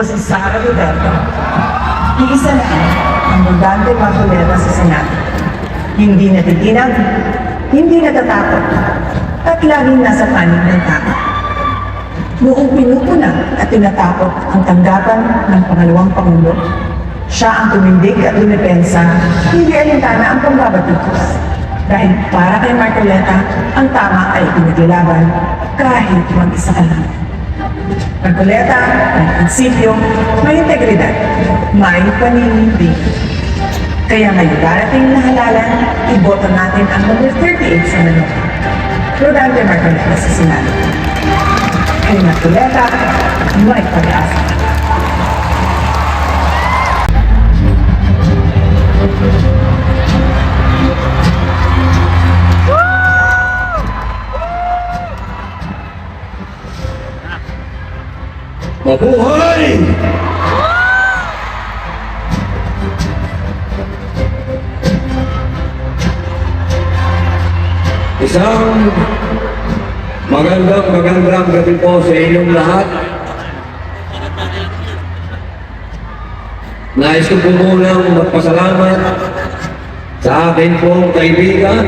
si Sara Duterte. Iisa na ang Rodante Marcoleta sa Senado. Hindi natitinag, hindi natatakot, at laging nasa panig ng tama. Noong pinupuna at tinatakot ang tanggapan ng pangalawang Pangulo, siya ang tumindig at dumepensa, hindi alintana ang pambabatikos. Dahil para kay Marcoleta, ang tama ay pinaglalaban kahit mag-isa ka lang. Marcoleta, may prinsipyo, may integridad, may paninindig. Kaya ngayong darating na halalan, iboto natin ang number 38 sa manok. Rodante Marcoleta sa Senado. Kay Marcoleta, may pag-asa. Mabuhay! Isang magandang gabi po sa inyong lahat. Nais ko po munang magpasalamat sa akin pong kaibigan.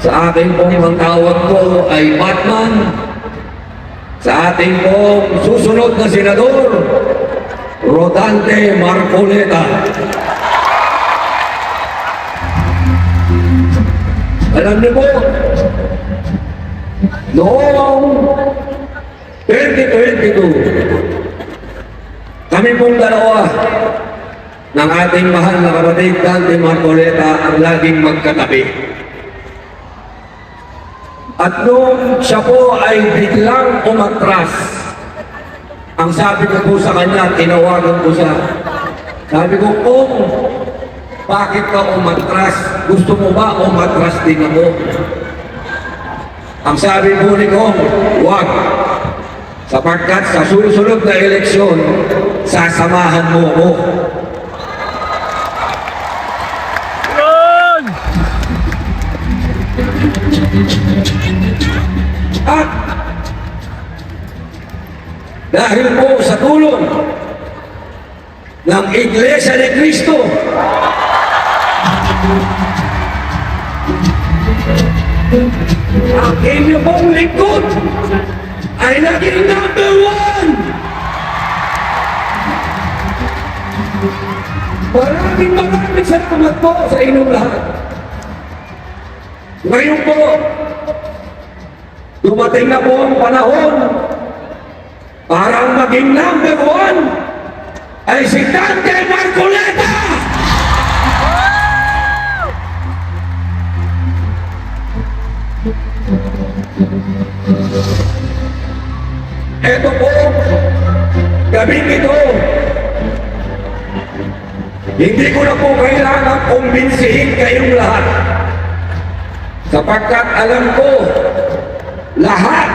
Sa akin pong ang tawag ko ay Batman. Sa ating pong susunod na senador, Rodante Marcoleta. Alam niyo po, noong 2022, kami pong dalawa ng ating mahal na kapatid Dante Marcoleta ang laging magkatabi. At nung siya po ay biglang umatras, ang sabi ko po sa kanya, tinawagan ko siya. Sabi ko, Kung, bakit ka umatras? Gusto mo ba umatras din ako? Ang sabi po ni Kong, wag. Sapagkat sa susunod na eleksyon, sasamahan mo ako. At dahil po sa tulong ng Iglesia ni Cristo, ang inyong pong lingkod ay naging number 1. Maraming salamat po sa inyong lahat. Ngayon po, dumating na po ang panahon para maging number 1 ay si Dante Marcoleta! Ito po, gabing ito, hindi ko na po kailangan kumbinsihin kayong lahat. Sapagkat alam ko, lahat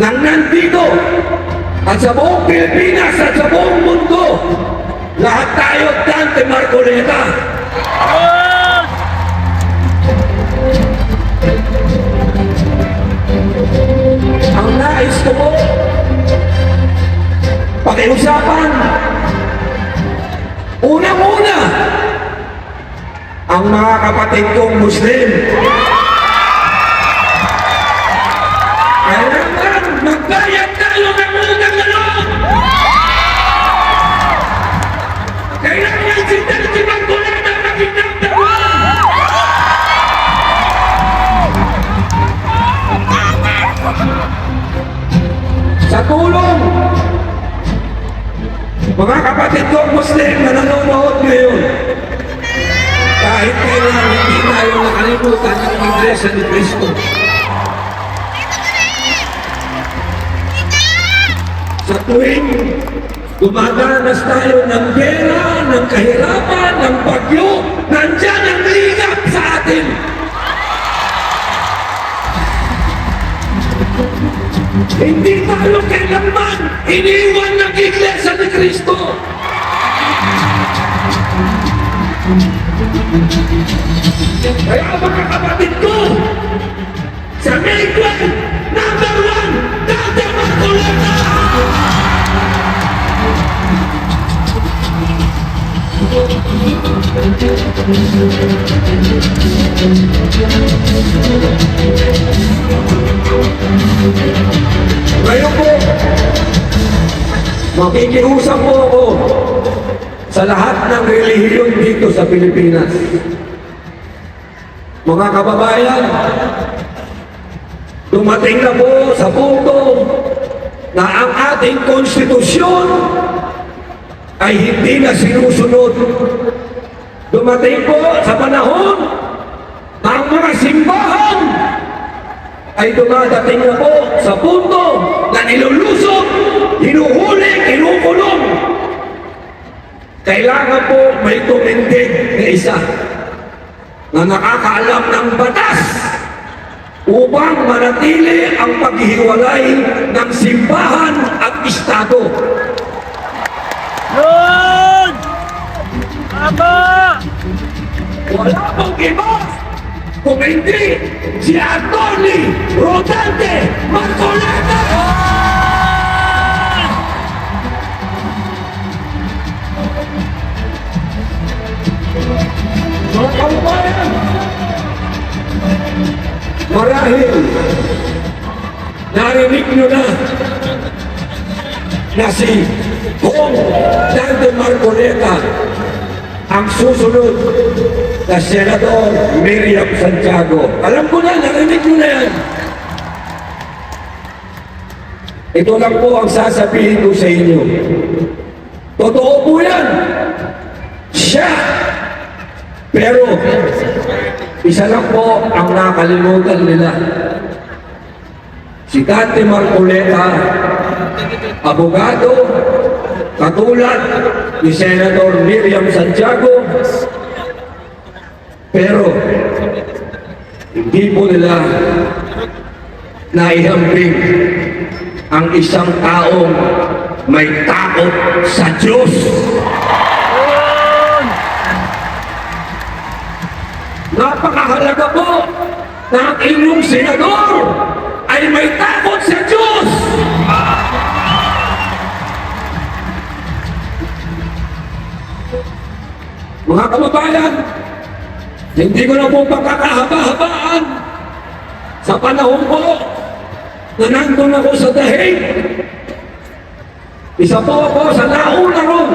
ng nandito at sa buong Pilipinas at sa buong mundo, lahat tayo Dante Marcoleta. Ang nais ko po, pakiusapan, unang-una, ang mga kapatid kong Muslim. Kailangan magbayad tayo ng utang na loob. Kailangan si Dante Marcoleta maging number 1. Sa tulong, mga kapatid kong Muslim na nanonood ngayon, kahit kailan hindi tayo nakalimutan ng Iglesia ni Cristo. Sa tuwing dumadanas tayo ng gera, ng kahirapan, ng bagyo, nandyan ang ligap sa atin. Hindi tayo kailanman iniwan ng Iglesia ni Cristo. Kaya mga kapatid ko, sa May 12, number 1, Dante Marcoleta! Ngayon po, makikiusap po ako sa lahat ng relihiyon dito sa Pilipinas. Mga kababayan, dumating na po sa punto na ang ating konstitusyon ay hindi na sinusunod. Dumating po sa panahon na ang mga simbahan ay dumadating na po sa punto na nilulusog, hinuhuli, kinukulong. Kailangan po may tumindig na isa na nakakaalam ng batas upang manatili ang paghihiwalay ng simbahan at Estado. Yun! Tama! Wala pong iba kung hindi si Atty. Rodante Marcoleta! Mga kababayan, marahil narinig nyo na si Kong Dante Marcoleta ang susunod na Senador Miriam Santiago. Alam ko na, narinig nyo na yan. Ito lang po ang sasabihin ko sa inyo. Totoo po yan. Siya. Pero, isa lang po ang nakalimutan nila. Si Dante Marcoleta, abogado, katulad ni Senator Miriam Santiago, pero hindi po nila naihambing ang isang taong may takot sa Diyos. Napakahalaga po na ang inyong senador ay may takot sa Diyos. Mga kababayan, hindi ko na po pagkakahaba-habaan sa panahon po na nandun ako sa dahig. Isa po ako sa nauna ron.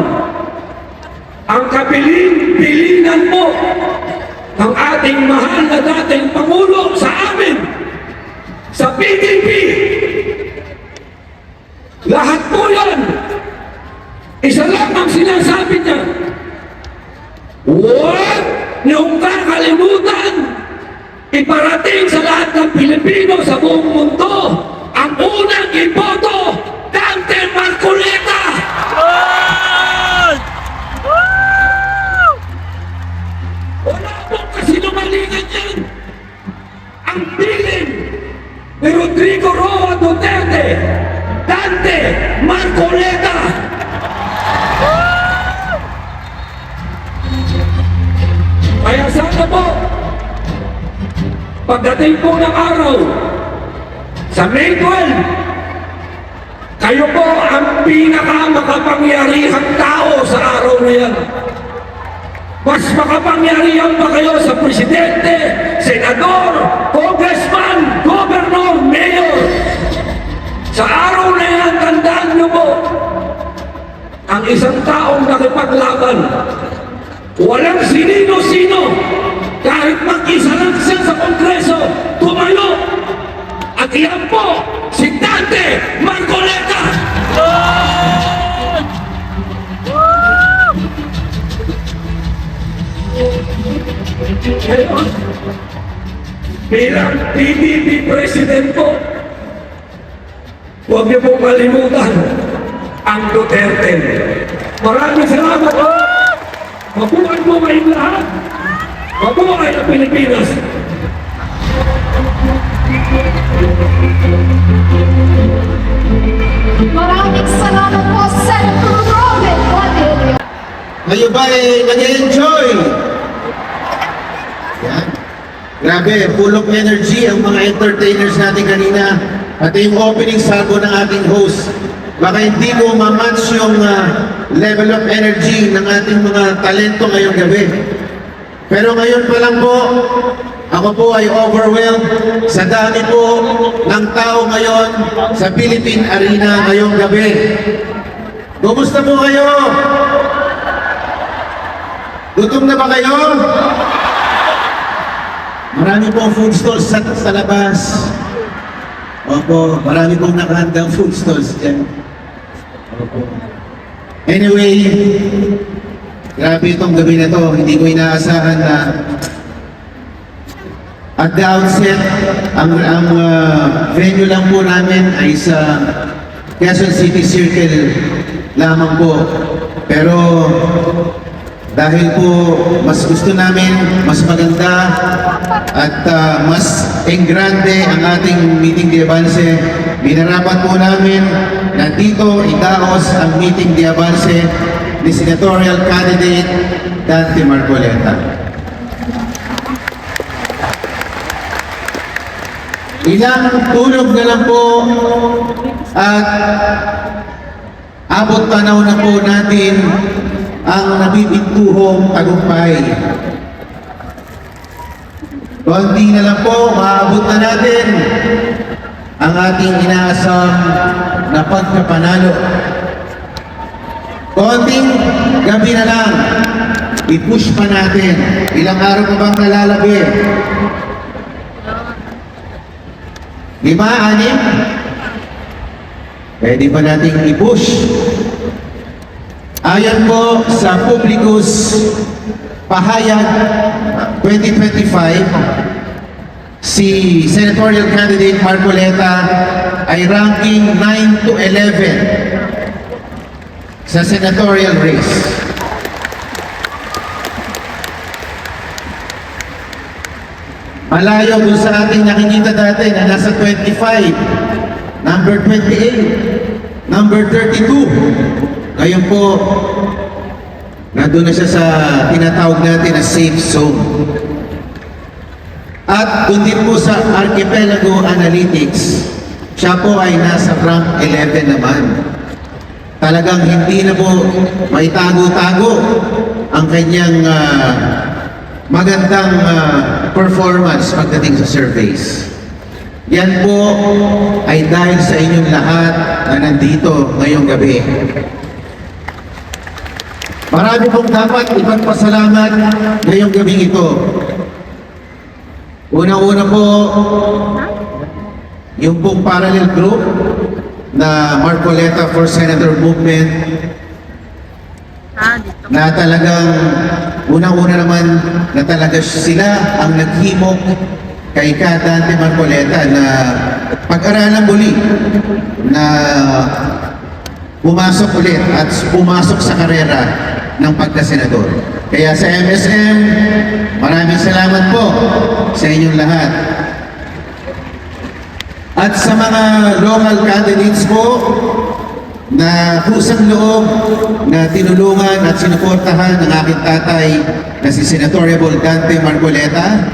Ang kabilin-bilinan po ng ating mahal na dating Pangulo sa amin, sa PDP. Lahat po yan. Isa lang ang sinasabi niya. Huwag niyong kakalimutan iparating sa lahat ng Pilipino sa buong mundo ang unang iboto, Dante Marcoleta! Yun! Woo! Wala pong kasinungalingan yan! Ang bilin ni Rodrigo Roa Duterte, Dante Marcoleta! Kaya sana po, pagdating po ng araw, sa May 12, kayo po ang pinakamakapangyarihang tao sa araw na yan. Mas makapangyarihan pa kayo sa presidente, senador, congressman, governor, mayor. Sa araw na yan, tandaan nyo po, ang isang taong nakipaglaban, walang sinino-sino, kahit mag-isa lang siya sa Kongreso, tumayo. At iyan po, si Dante Marcoleta! Yun! Woo! Ngayon, bilang PDP President po, huwag niyo pong kalimutan ang Duterte. Maraming salamat po! Mabuhay po kayong lahat! Mabuhay ang Pilipinas! Maraming salamat po, Senator Robin Padilla. Kayo ba nag-enjoy? Yan. Grabe, full of energy ang mga entertainers natin kanina. At yung opening salvo ng ating host. baka hindi ko ma-match yung level of energy ng ating mga talento ngayong gabi. Pero ngayon pa lang po, ako po ay overwhelmed sa dami po ng tao ngayon sa Philippine Arena ngayong gabi. Kumusta po kayo? Gutom na ba kayo? Marami pong food stalls sa labas. Opo, marami pong nakahandang food stalls dyan. Opo. Anyway, grabe itong gabi na to. Hindi ko inaasahan na at the outset, ang venue lang po namin ay sa Quezon City Circle lamang po. Pero dahil po mas gusto namin, mas maganda at mas engrande ang ating meeting de avance, binarapat po namin na dito idaos ang meeting de avance ni senatorial candidate Dante Marcoleta. Ilang tulog na lang po at abot tanaw na po natin ang nabibintuhong tagumpay. Konti na lang po, maabot na natin ang ating inaasam na pagkapanalo. Konting gabi na lang, i-push pa natin. Ilang araw pa bang nalalabi? 5, 6? Pwede pa nating i-push. Ayon po sa Publicus Pahayag 2025, si senatorial candidate Marcoleta ay ranking 9 to 11 sa senatorial race. Malayo dun sa ating nakikita dati na nasa 25, number 28, number 32. Ngayon po, nandun na siya sa tinatawag natin na safe zone. At doon din po sa Archipelago Analytics, siya po ay nasa rank 11 naman. Talagang hindi na po may tago-tago ang kanyang magandang performance pagdating sa surveys. Yan po ay dahil sa inyong lahat na nandito ngayong gabi. Marami pong dapat ipagpasalamat ngayong gabing ito. Unang-una po, yung pong parallel group na Marcoleta for Senator Movement na talagang unang-una naman na talaga sila ang naghimok kay Dante Marcoleta na pag-aralan muli na pumasok ulit at pumasok sa karera ng pagkasenador. Kaya sa MSM, maraming salamat po sa inyong lahat. At sa mga local candidates po na kusang loob na tinulungan at sinuportahan ng aking tatay na si Senatorial Dante Marcoleta,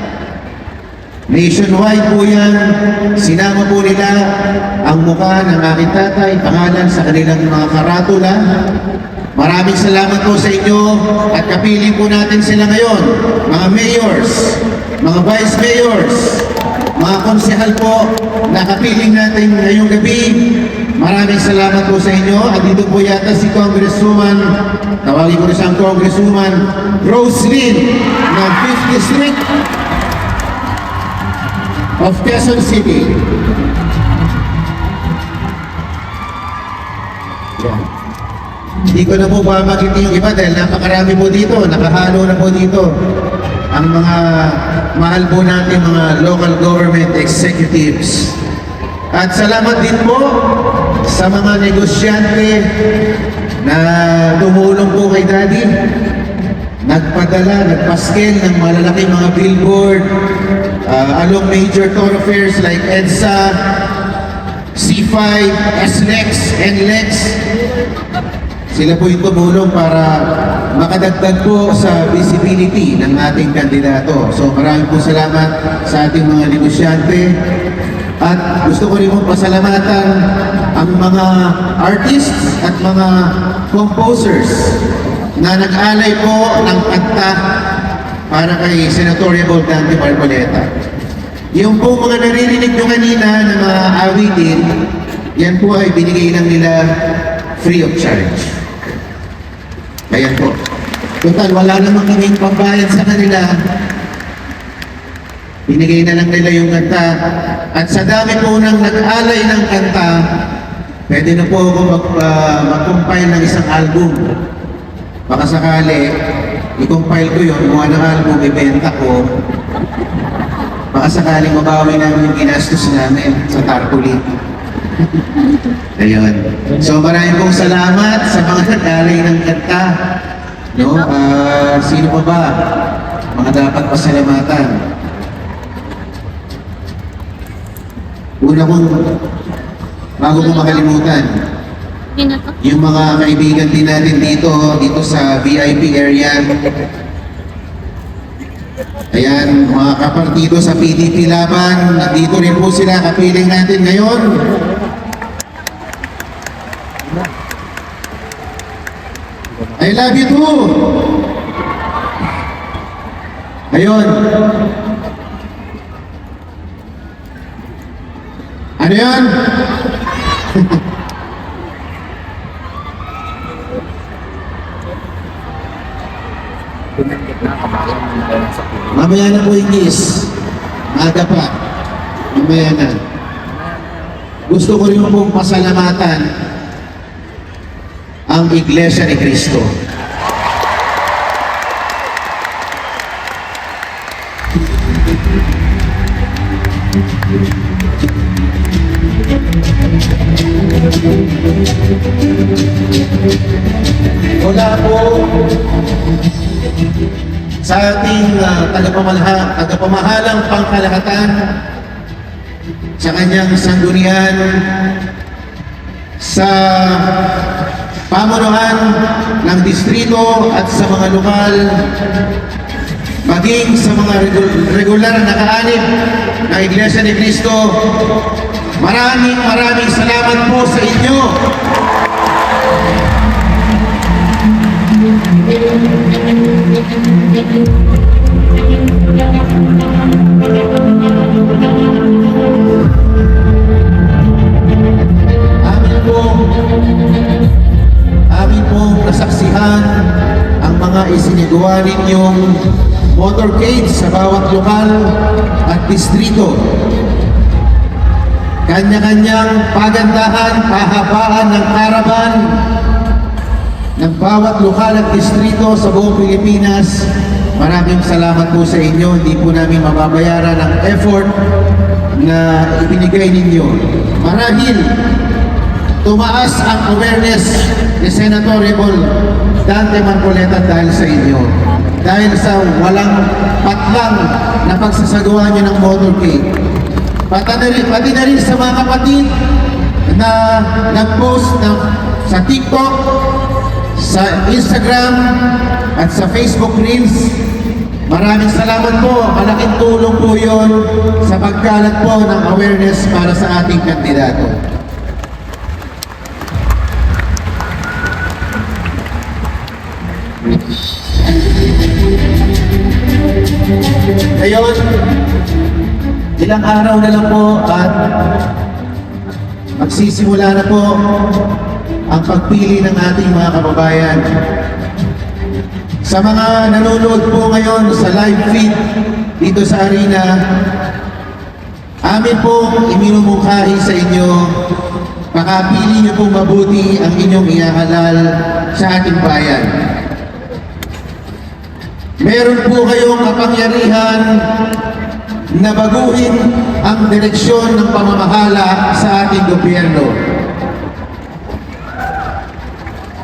nationwide po yan, sinama po nila ang mukha ng aking tatay, pangalan sa kanilang mga karatula. Maraming salamat po sa inyo at kapiling po natin sila ngayon, mga mayors, mga vice mayors, mga konsehal po na kapiling natin ngayong gabi. Maraming salamat po sa inyo. At dito po yata si Congresswoman, tawagin ko na siyang Congresswoman Roslyn ng 5th District of Quezon City. Yeah. Hindi ko na po babanggitin yung iba dahil napakarami po dito, nakahalo na po dito ang mga mahal po natin mga local government executives. At salamat din po sa mga negosyante na tumulong po kay Daddy. Nagpadala, nagpaskel ng malalaking mga billboard along major thoroughfares like EDSA, C5, SLEX, NLEX. Sila po yung tumulong para makadagdag po sa visibility ng ating kandidato. So maraming po salamat sa ating mga negosyante. At gusto ko rin mong pasalamatan ang mga artists at mga composers na nag-alay po ng kanta para kay Senator Dante Marcoleta. Yung po mga naririnig nyo kanina na mga awitin, yan po ay binigay lang nila free of charge. Ayan po. Total, wala namang kaming pambayad sa kanila. Binigay na lang nila yung kanta. At sa dami po nang nag-alay ng kanta, pwede na po ako mag-compile ng isang album. Baka sakali, i-compile ko yun, gumawa ng album, ibenta ko. Baka sakaling mabawi namin yung ginastos namin sa tarpaulin. Ayun. So maraming pong salamat sa mga nag-alay ng kanta. No? Sino pa ba? Mga dapat pasalamatan. Una kong, bago ko makalimutan, yung mga kaibigan din natin dito sa VIP area. Ayan, mga kapartido sa PDP Laban, nandito rin po sila, kapiling natin ngayon. I love you too! Ayun. Ano yan? Mamaya na po yung kiss. Aga pa. Mamaya na. Gusto ko rin pong pasalamatan ang Iglesia ni Cristo. Wala po sa ating tagapamahalang pangkalahatan, sa kanyang sanggunian, sa pamunuan ng distrito at sa mga lokal, maging sa mga regular na kaanib ng Iglesia ni Cristo. Maraming salamat po sa inyo. Amin po nasaksihan ang mga isinagawa ninyong motorcade sa bawat lokal at distrito. Kanya-kanyang pagandahan, pahabaan ng karaban ng bawat lokal at distrito sa buong Pilipinas. Maraming salamat po sa inyo. Hindi po namin mababayaran ang effort na ibinigay ninyo. Marahil tumaas ang awareness ni Senator Dante Marcoleta dahil sa inyo. Dahil sa walang patlang na pagsasagawa niyo ng motorcade. Pati na rin sa mga kapatid na nag-post sa TikTok, sa Instagram, at sa Facebook Reels. Maraming salamat po. Malaking tulong po yun sa pagkalat po ng awareness para sa ating kandidato. Ngayon, ilang araw na lang po at magsisimula na po ang pagpili ng ating mga kababayan. Sa mga nanonood po ngayon sa live feed dito sa arena, amin pong iminumungkahi sa inyo, makapili niyo pong mabuti ang inyong ihahalal sa ating bayan. Meron po kayong kapangyarihan na baguhin ang direksyon ng pamamahala sa ating gobyerno.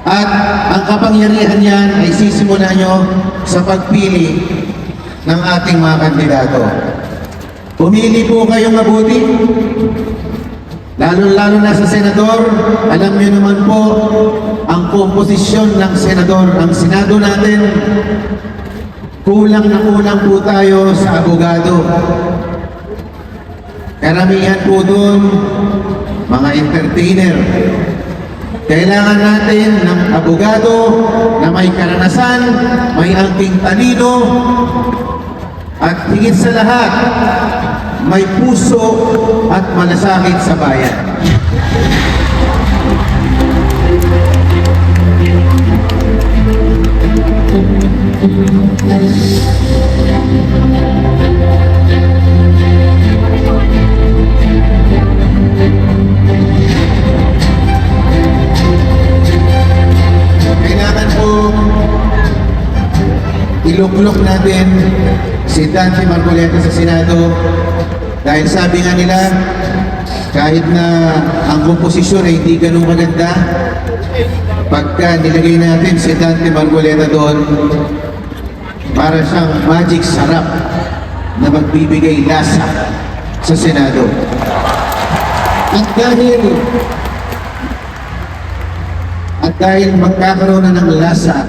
At ang kapangyarihan yan ay sisimulan nyo sa pagpili ng ating mga kandidato. Pumili po kayong mabuti. Lalo-lalo na sa senador, alam nyo naman po ang komposisyon ng senador. Ang Senado natin, kulang na kulang po tayo sa abogado. Karamihan po doon, mga entertainer. Kailangan natin ng abogado na may karanasan, may angking talino, at higit sa lahat, may puso at malasakit sa bayan. Kailangan po iluklok natin si Dante Marcoleta sa Senado dahil sabi nga nila kahit na ang komposisyon ay hindi ganun maganda, pagka nilagay natin si Dante Marcoleta doon, para siyang magic sarap na magbibigay lasa sa Senado. At dahil magkakaroon na ng lasa,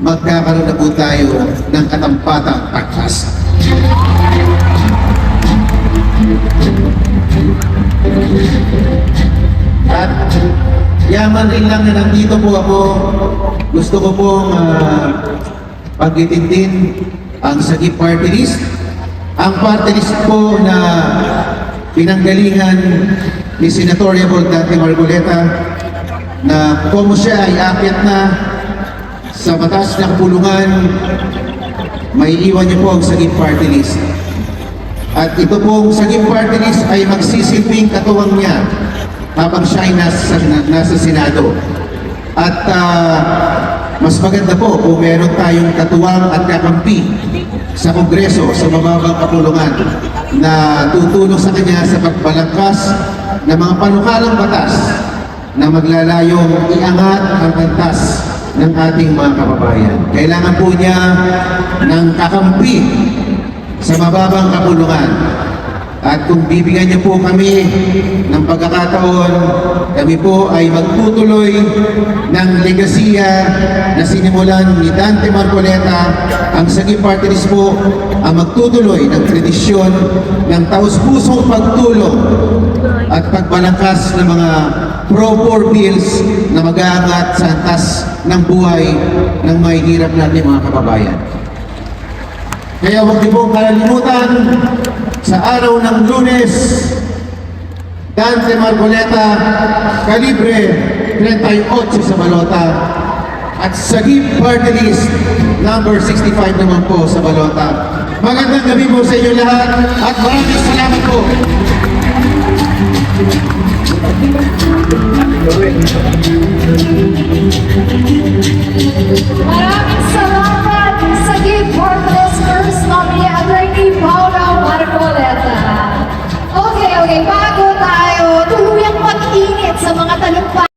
magkakaroon na po tayo ng katampatang pagkasa. At yaman rin lang na nandito po ako, gusto ko pong pagtitintin ang Sagip Party List. Ang party list po na pinanggalingan ni Senatoriable Dante Marcoleta na kung siya ay aakyat na sa batas ng pulungan, may iwan niyo po ang Sagip Party List. At ito pong Sagip Party List ay magsisilbing katuwang niya habang siya ay nasa Senado. At mas maganda po kung meron tayong katuwang at kakampi sa Kongreso, sa mababang kapulungan na tutulong sa kanya sa pagbalangkas ng mga panukalang batas na maglalayong iangat ang antas ng ating mga kababayan. Kailangan po niya ng kakampi sa mababang kapulungan. At kung bibigyan niyo po kami ng pagkakataon, kami po ay magtutuloy ng legasiya na sinimulan ni Dante Marcoleta. Ang Sagip Party List po ang magtutuloy ng tradisyon ng taus-pusong pagtulong at pagbalangkas ng mga pro-poor bills na mag-aangat sa antas ng buhay ng mahihirap natin mga kababayan. Kaya huwag niyo pong kalalimutan, sa araw ng Lunes, Dante Marcoleta, kalibre 38 sa balota, at Sagip Party List number 65 naman po sa balota. Magandang gabi po sa inyo lahat at maraming salamat po. Maraming salamat sa Sagip Party List First Nominee Attorney Paula Marcoleta. Okay, bago tayo tuluyang mag-init sa mga talumpay.